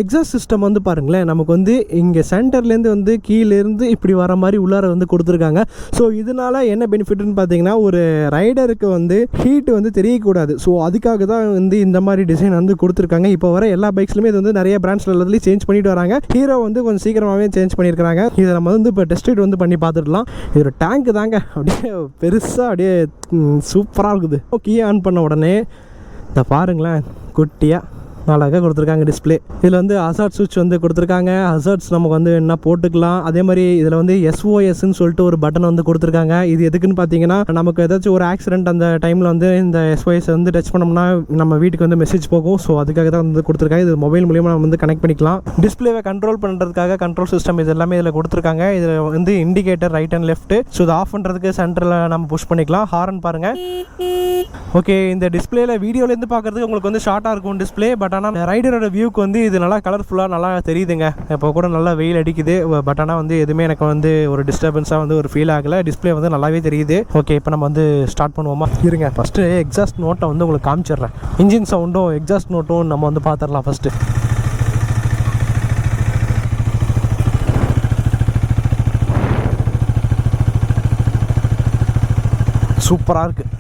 Exhaust system வந்து பாருங்களேன், நமக்கு வந்து இங்கே சென்டர்லேருந்து வந்து கீழேருந்து இப்படி வர மாதிரி உள்ளார வந்து கொடுத்துருக்காங்க. ஸோ இதனால என்ன பெனிஃபிட்னு பார்த்தீங்கன்னா, ஒரு ரைடருக்கு வந்து ஹீட் வந்து தெரியக்கூடாது. ஸோ அதுக்காக தான் வந்து இந்த மாதிரி டிசைன் வந்து கொடுத்துருக்காங்க. இப்போ வர எல்லா பைக்ஸ்லையுமே இது வந்து நிறைய பிராண்ட்ஸில் எல்லாத்துலேயும் சேஞ்ச் பண்ணிட்டு வராங்க. ஹீரோ வந்து கொஞ்சம் சீக்கிரமாகவே சேஞ்ச் பண்ணியிருக்காங்க. இதை நம்ம வந்து இப்போ டெஸ்ட் ரைட் வந்து பண்ணி பார்த்துடலாம். இது ஒரு டேங்க் தாங்க, அப்படியே பெருசாக அப்படியே சூப்பராக இருக்குது. கீ ஆன் பண்ண உடனே இதை பாருங்களேன், குட்டியாக அழகாக கொடுத்துருக்காங்க டிஸ்பிளே. இதில் வந்து ஹசார்ட் சுவிட்ச் வந்து கொடுத்துருக்காங்க. ஹசார்ட்ஸ் நமக்கு வந்து என்ன போட்டுக்கலாம். அதே மாதிரி இதில் வந்து SOSன்னு சொல்லிட்டு ஒரு பட்டன் வந்து கொடுத்துருக்காங்க. இது எதுக்குன்னு பார்த்தீங்கன்னா, நமக்கு ஏதாச்சும் ஒரு ஆக்சிடென்ட் அந்த டைமில் வந்து இந்த SOS வந்து டச் பண்ணோம்னா நம்ம வீட்டுக்கு வந்து மெசேஜ் போகும். ஸோ அதுக்காக தான் வந்து கொடுத்துருக்காங்க. இது மொபைல் மூலியமாக நம்ம வந்து கனெக்ட் பண்ணிக்கலாம். டிஸ்பிளேவை கண்ட்ரோல் பண்ணுறதுக்காக கண்ட்ரோல் சிஸ்டம் இது எல்லாமே இதில் கொடுத்துருக்காங்க. இதில் வந்து indicator right and left. So இதை ஆஃப் பண்ணுறதுக்கு சென்டரில் நம்ம புஷ் பண்ணிக்கலாம். ஹாரன் பாருங்கள். ஓகே, இந்த டிஸ்பிளேல வீடியோலேருந்து பார்க்குறதுக்கு உங்களுக்கு வந்து ஷார்ட்டாக இருக்கும் டிஸ்பிளே. பட் ஆனால் ரைடரோட வியூக்கு வந்து இது நல்லா கலர்ஃபுல்லாக நல்லா தெரியுதுங்க. இப்போ கூட நல்லா வெயில் அடிக்குது. பட் ஆனால் வந்து எதுவுமே எனக்கு வந்து ஒரு டிஸ்டர்பன்ஸாக வந்து ஒரு ஃபீல் ஆகலை. டிஸ்பிளே வந்து நல்லாவே தெரியுது. ஓகே, இப்போ நம்ம வந்து ஸ்டார்ட் பண்ணுவோமா? இருங்க, ஃபஸ்ட்டு எக்ஸாஸ்ட் நோட்டை வந்து உங்களுக்கு காமிச்சிடுறேன். இன்ஜின் சவுண்டும் எக்ஸாஸ்ட் நோட்டும் நம்ம வந்து பார்த்துடலாம் ஃபஸ்ட்டு. சூப்பராக இருக்குது.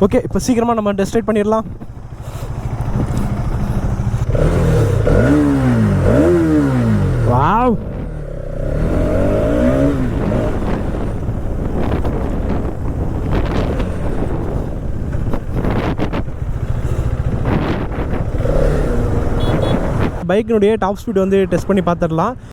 ஓகே, இப்போ சீக்கிரமாக நம்ம டெஸ்ட் ரைட் பண்ணிடலாம். வாவ், பைக்கினுடைய டாப் ஸ்பீட் வந்து டெஸ்ட் பண்ணி பார்த்துடலாம்.